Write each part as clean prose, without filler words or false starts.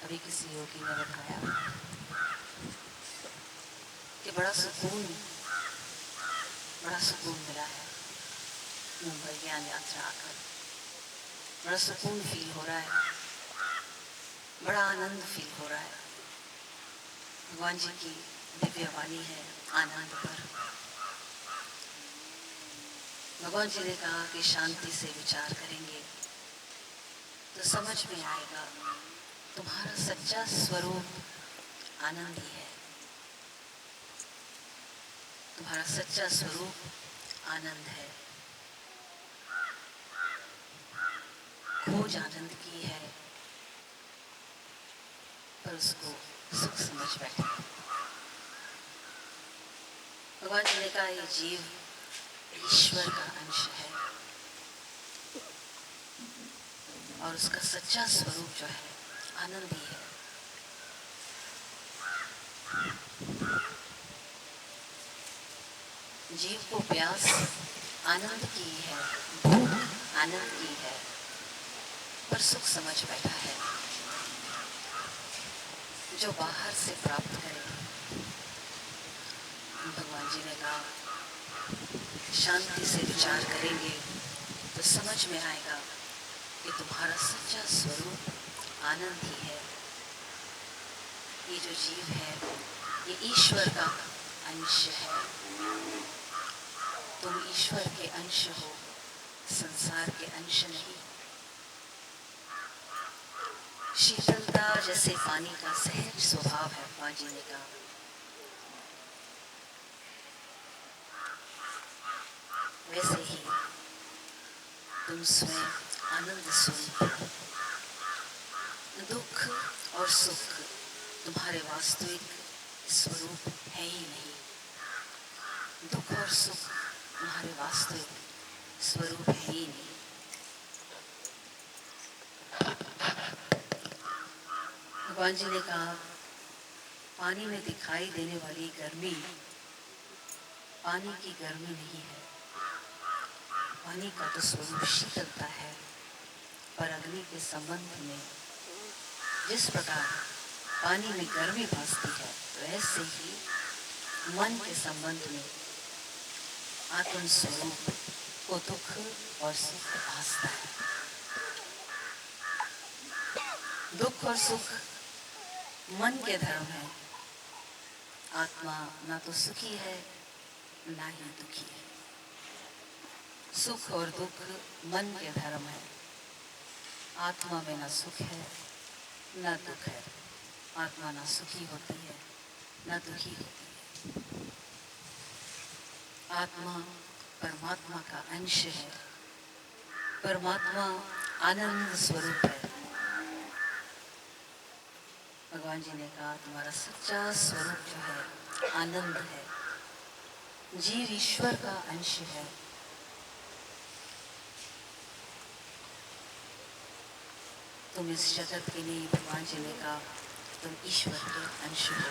अभी किसी योगी ने बताया कि बड़ा सुकून मिला है मुंबई ज्ञान यात्रा आकर। बड़ा सुकून फील हो रहा है, बड़ा आनंद फील हो रहा है। भगवान जी की दिव्य वाणी है आनंद पर। भगवान जी ने कहा कि शांति से विचार करेंगे तो समझ में आएगा तुम्हारा सच्चा स्वरूप आनंद ही है। तुम्हारा सच्चा स्वरूप आनंद है। खोज आनंद की है पर उसको सुख समझ बैठे। भगवान जी ने कहा ये जीव ईश्वर का अंश है और उसका सच्चा स्वरूप जो है आनंद ही है। जीव को प्यास आनंद की है, भूख आनंद की है, पर सुख समझ बैठा है। जो बाहर से प्राप्त करे, भगवान जी ने कहा शांति से विचार करेंगे तो समझ में आएगा कि तुम्हारा सच्चा स्वरूप आनंद ही है। ये जो जीव है ये ईश्वर का अंश है। तुम ईश्वर के अंश हो, संसार के अंश नहीं। शीतलता जैसे पानी का सहज स्वभाव है, भगवान जी ने कहा। वैसे ही तुम स्वयं आनंद स्वरूप हो। दुख और सुख तुम्हारे वास्तविक स्वरूप है ही नहीं। दुख और सुख तुम्हारे वास्तविक स्वरूप है ही नहीं। भगवान जी ने कहा पानी में दिखाई देने वाली गर्मी पानी की गर्मी नहीं है। पानी का तो स्वरूप शीतलता है, पर अग्नि के संबंध में जिस प्रकार पानी में गर्मी भासती है, वैसे ही मन के संबंध में आत्म स्वरूप को दुख और सुख भासता है। दुख और सुख मन के धर्म है। आत्मा ना तो सुखी है ना ही दुखी है। सुख और दुख मन के धर्म है। आत्मा में ना सुख है ना दुख है। आत्मा ना सुखी होती है ना दुखी होती है। आत्मा परमात्मा का अंश है। परमात्मा आनंद स्वरूप है। भगवान जी ने कहा तुम्हारा सच्चा स्वरूप जो है आनंद है। जीव ईश्वर का अंश है। तुम इस जगत के नहीं, भगवान जी ने कहा तुम ईश्वर के अंश हो।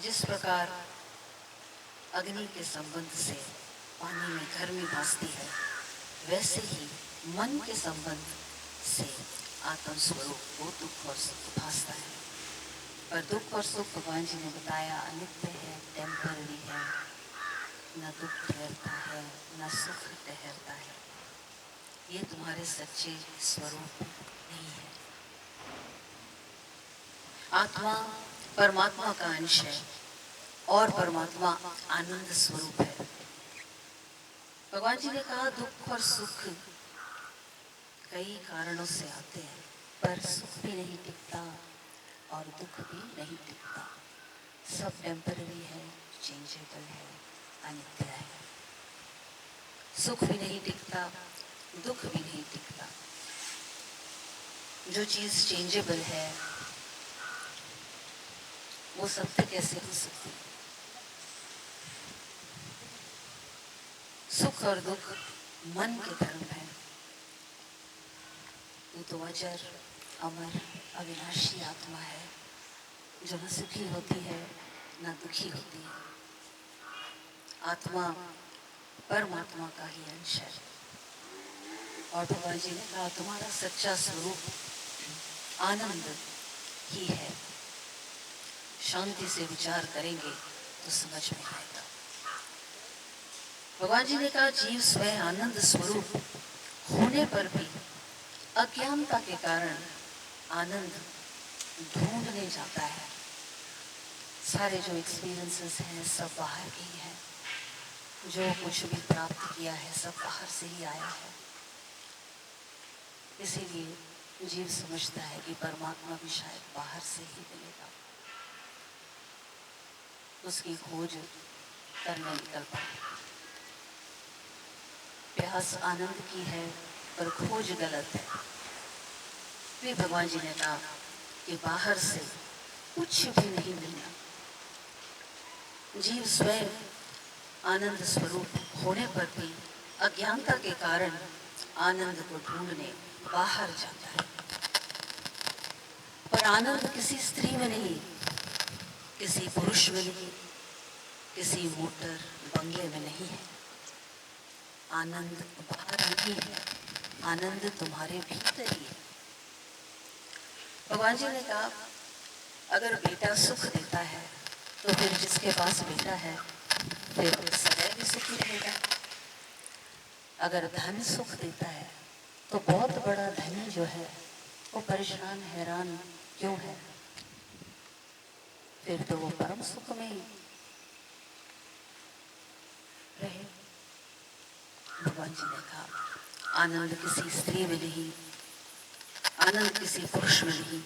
जिस प्रकार अग्नि के संबंध से पानी में गर्मी भासती है, वैसे ही मन के संबंध से आत्म स्वरूप को दुख और सुख भासता है। पर दुख और सुख भगवान जी ने बताया अनित्य है, टेम्पररी है। न दुख ठहरता है न सुख ठहरता है। ये तुम्हारे सच्चे स्वरूप नहीं है। आत्मा परमात्मा का अंश है और परमात्मा आनंद स्वरूप है। भगवान जी ने कहा दुख और सुख कई कारणों से आते हैं, पर सुख भी नहीं टिकता और दुख भी नहीं टिकता। सब टेम्पररी है, चेंजेबल है, अनित्य है। सुख भी नहीं टिकता, दुख भी नहीं टिकता। जो चीज चेंजेबल है वो सत्य कैसे हो सकती? सुख और दुख मन के धर्म है। तू तो अजर अमर अविनाशी आत्मा है जो न सुखी होती है न दुखी होती है। आत्मा परमात्मा का ही अंश है। और भगवान जी ने कहा तुम्हारा सच्चा स्वरूप आनंद ही है। शांति से विचार करेंगे तो समझ में आएगा। भगवान जी ने कहा जीव स्वयं आनंद स्वरूप होने पर भी अज्ञानता के कारण आनंद ढूंढने जाता है। सारे जो एक्सपीरियंसेस हैं सब बाहर के ही हैं। जो कुछ भी प्राप्त किया है सब बाहर से ही आया है। इसीलिए जीव समझता है कि परमात्मा भी शायद बाहर से ही मिलेगा। उसकी खोज करने निकल पड़े। प्यास आनंद की है पर खोज गलत है। वे भगवान जी ने कहा कि बाहर से कुछ भी नहीं मिलना। जीव स्वयं आनंद स्वरूप होने पर भी अज्ञानता के कारण आनंद को ढूंढने बाहर जाता है। पर आनंद किसी स्त्री में नहीं, किसी पुरुष में नहीं, किसी मोटर बंगले में नहीं है। आनंद बाहर नहीं है, आनंद तुम्हारे भीतर ही है। भगवान जी ने कहा अगर बेटा सुख देता है तो फिर जिसके पास बेटा है फिर वो सदैव सुखी रहेगा। अगर धन सुख देता है तो बहुत बड़ा धनी जो है वो परेशान हैरान क्यों है? फिर तो वो परम सुख में ही रहे। भगवान जी ने कहा आनंद किसी स्त्री में नहीं, आनंद किसी पुरुष में नहीं,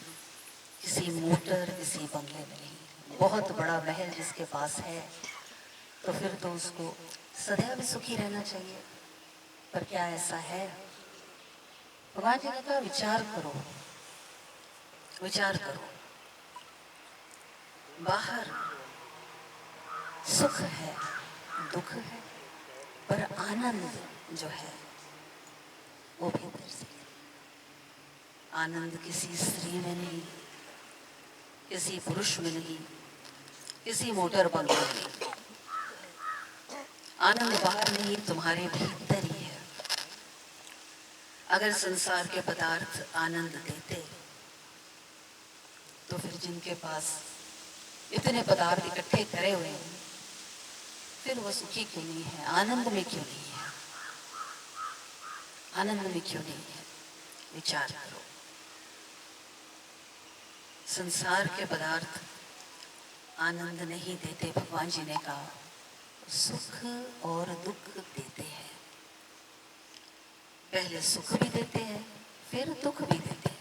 किसी मोटर किसी बंगले में नहीं। बहुत बड़ा महल जिसके पास है तो फिर तो उसको सदैव सुखी रहना चाहिए। पर क्या ऐसा है? भगवान जी ने कहा विचार करो, विचार करो। बाहर सुख है, दुख है, पर आनंद जो है वो भीतर से। आनंद किसी स्त्री में नहीं, किसी पुरुष में नहीं, किसी मोटर बंगले में नहीं। आनंद बाहर नहीं, तुम्हारे भीतर ही है। अगर संसार के पदार्थ आनंद देते तो फिर जिनके पास इतने पदार्थ इकट्ठे करे हुए हैं फिर वो सुखी क्यों नहीं है? आनंद में क्यों नहीं है? आनंद में क्यों नहीं है? विचार करो। संसार के पदार्थ आनंद नहीं देते। भगवान जी ने कहा सुख और दुख देते हैं। पहले सुख भी देते हैं फिर दुख भी देते हैं।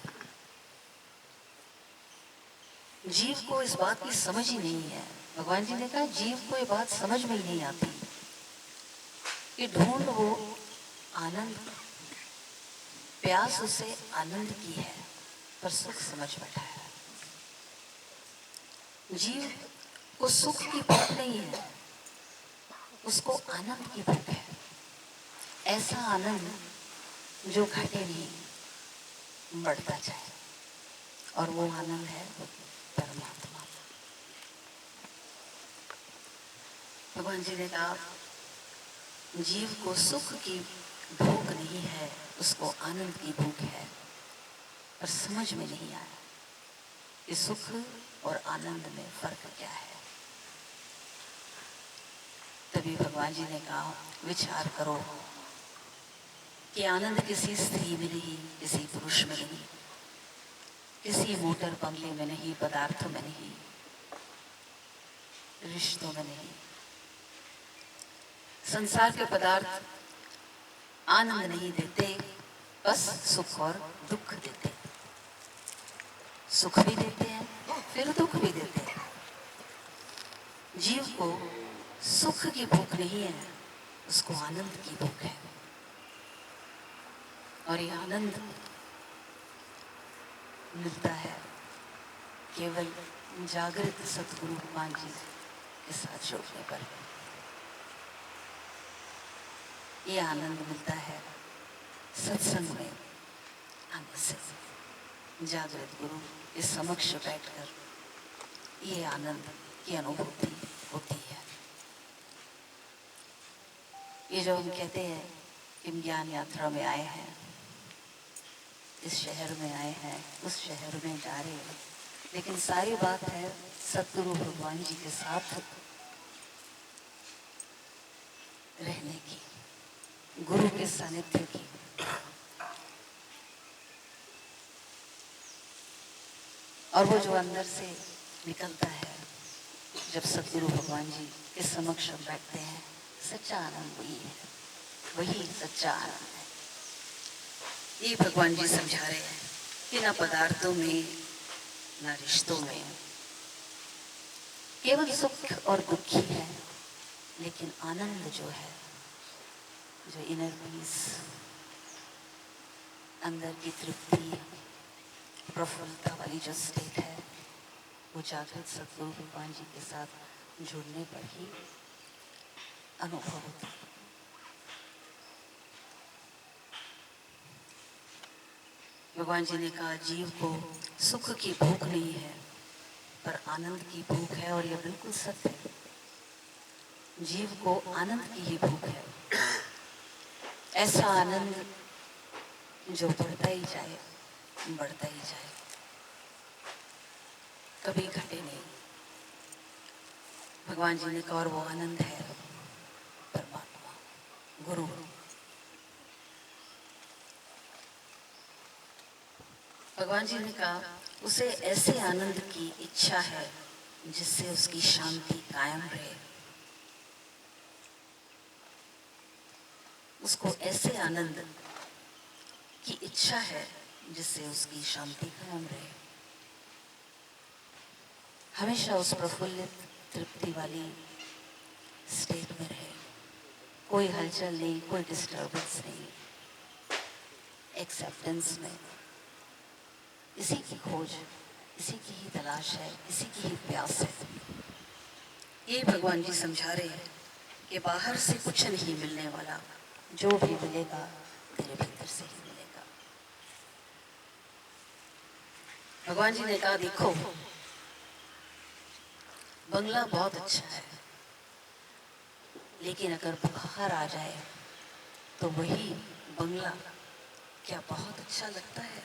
जीव को इस बात की समझ ही नहीं है। भगवान जी ने कहा जीव को ये बात समझ में ही नहीं आती कि ढूंढ वो आनंद, प्यास उसे आनंद की है पर सुख समझ बैठा है। जीव को सुख की भूख नहीं है, उसको आनंद की भूख है। ऐसा आनंद जो घटे नहीं, बढ़ता जाए, और वो आनंद है परमात्मा। भगवान जी ने कहा जीव को सुख की भूख नहीं है, उसको आनंद की भूख है। पर समझ में नहीं आया कि सुख और आनंद में फर्क क्या है। तभी भगवान जी ने कहा विचार करो कि आनंद किसी स्त्री में नहीं, किसी पुरुष में नहीं, किसी मोटर बंगले में नहीं, पदार्थों में नहीं, रिश्तों में नहीं। संसार के पदार्थ आनंद नहीं देते, बस सुख और दुख देते। सुख भी देते हैं फिर दुख भी देते हैं। जीव को सुख की भूख नहीं है, उसको आनंद की भूख है। और ये आनंद मिलता है केवल जागृत सतगुरु भगवान जी के साथ जुड़ने पर। ये आनंद मिलता है सत्संग में आने से। जागृत गुरु के समक्ष बैठकर ये आनंद की अनुभूति होती है। ये जो हम कहते हैं कि ज्ञान यात्रा में आए हैं, इस शहर में आए हैं, उस शहर में जा रहे हैं, लेकिन सारी बात है सतगुरु भगवान जी के साथ रहने की, गुरु के सानिध्य की। और वो जो अंदर से निकलता है जब सतगुरु भगवान जी के समक्ष हम बैठते हैं, सच्चा आनंद वही है, वही सच्चा आनंद है। ये भगवान जी समझा रहे हैं कि ना पदार्थों में, ना रिश्तों में केवल सुख और दुख ही है, लेकिन आनंद जो है, जो इनर पीस, अंदर की तृप्ति, प्रफुल्लता वाली जो स्टेट है, वो जागृत सतगुरु भगवान जी के साथ जुड़ने पर ही अनुभव होता है। भगवान जी ने कहा जीव को सुख की भूख नहीं है, पर आनंद की भूख है, और यह बिल्कुल सत्य है। जीव को आनंद की ही भूख है, ऐसा आनंद जो बढ़ता ही जाए, बढ़ता ही जाए, कभी घटे नहीं। भगवान जी ने कहा और वो आनंद है परमात्मा, गुरु। भगवान जी ने कहा उसे ऐसे आनंद की इच्छा है जिससे उसकी शांति कायम रहे। उसको ऐसे आनंद की इच्छा है जिससे उसकी शांति कायम रहे, हमेशा उस प्रफुल्लित तृप्ति वाली स्टेट में रहे, कोई हलचल नहीं, कोई डिस्टर्बेंस नहीं, एक्सेप्टेंस में। इसी की खोज, इसी की ही तलाश है, इसी की ही प्यास है। ये भगवान जी समझा रहे हैं कि बाहर से कुछ नहीं मिलने वाला, जो भी मिलेगा तेरे भीतर से ही मिलेगा। भगवान जी ने कहा देखो बंगला बहुत अच्छा है, लेकिन अगर बुखार आ जाए तो वही बंगला क्या बहुत अच्छा लगता है?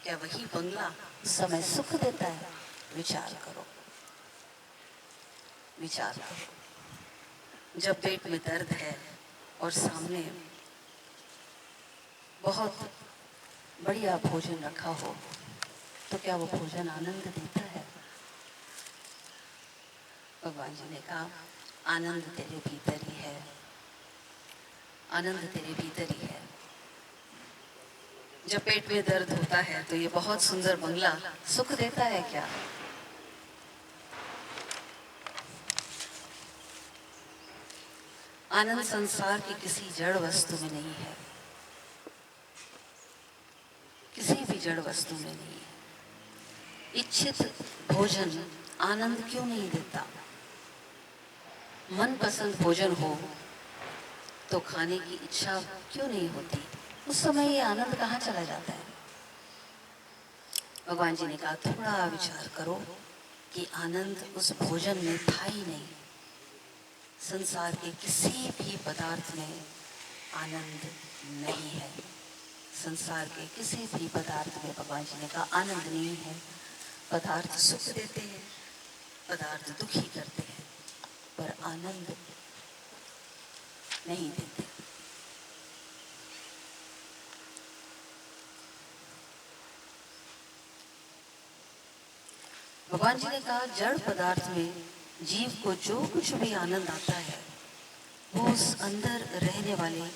क्या वही बंगला उस समय सुख देता है? विचार करो, विचार करो। जब पेट में दर्द है और सामने बहुत बढ़िया भोजन रखा हो, तो क्या वो भोजन आनंद देता है? भगवान जी ने कहा आनंद तेरे भीतर ही है, आनंद तेरे भीतर ही है। जब पेट में दर्द होता है तो ये बहुत सुंदर बंगला सुख देता है क्या? आनंद संसार की किसी जड़ वस्तु में नहीं है, किसी भी जड़ वस्तु में नहीं है। इच्छित भोजन आनंद क्यों नहीं देता? मनपसंद भोजन हो तो खाने की इच्छा क्यों नहीं होती? उस समय ये आनंद कहाँ चला जाता है? भगवान जी ने कहा थोड़ा विचार करो कि आनंद उस भोजन में था ही नहीं। संसार के किसी भी पदार्थ में आनंद नहीं है। संसार के किसी भी पदार्थ में भगवान जी ने कहा आनंद नहीं है। पदार्थ सुख देते हैं, पदार्थ दुखी करते हैं, पर आनंद नहीं देते। भगवान जी ने कहा जड़ पदार्थ में जीव को जो कुछ भी आनंद आता है वो उस अंदर रहने वाले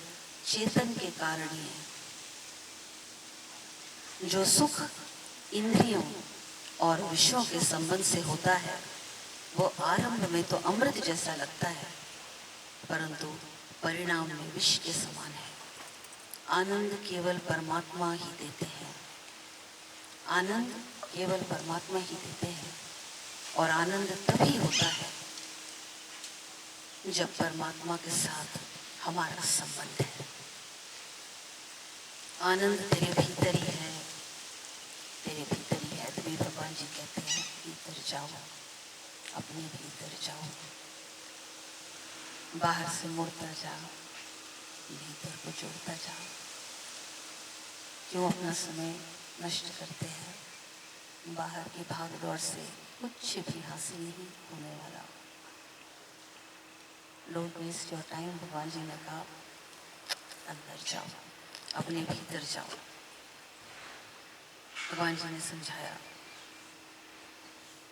चेतन के कारण ही है। जो सुख इंद्रियों और विषयों के संबंध से होता है वो आरंभ में तो अमृत जैसा लगता है, परंतु परिणाम में विष के समान है। आनंद केवल परमात्मा ही देते हैं, आनंद केवल परमात्मा ही देते हैं, और आनंद तभी होता है जब परमात्मा के साथ हमारा संबंध है। आनंद तेरे भीतर ही है, तेरे भीतर ही है। तभी भगवान जी कहते हैं भीतर जाओ, अपने भीतर जाओ, बाहर से मुड़ता जाओ, भीतर को जोड़ता जाओ। क्यों अपना समय नष्ट करते हैं। बाहर की भाग दौड़ से कुछ भी हासिल नहीं होने वाला। डोंट वेस्ट योर टाइम, भगवान जी ने कहा। अंदर जाओ, अपने भीतर जाओ। भगवान जी ने समझाया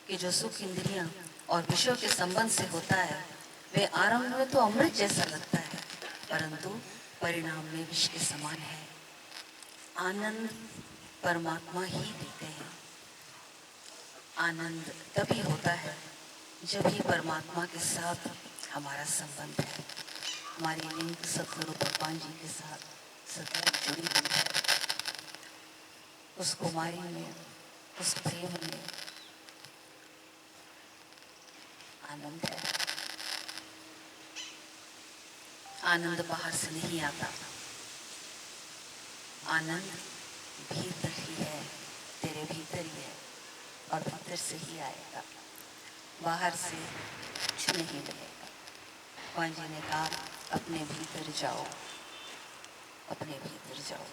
कि जो सुख इंद्रियां और विषयों के संबंध से होता है वे आरंभ में तो अमृत जैसा लगता है, परंतु परिणाम में विष के समान है। आनंद परमात्मा ही देते हैं। आनंद तभी होता है जब ही परमात्मा के साथ हमारा संबंध है, हमारी लिंक सतगुरु भगवान जी के साथ सदैव जुड़ी हुई है। उस कुमारी में, उस प्रेम में आनंद है। आनंद बाहर से नहीं आता, आनंद भीतर ही है, तेरे भीतर ही है और भीतर से ही आएगा, बाहर से कुछ नहीं मिलेगा। भगवान जी ने कहा अपने भीतर जाओ, अपने भीतर जाओ।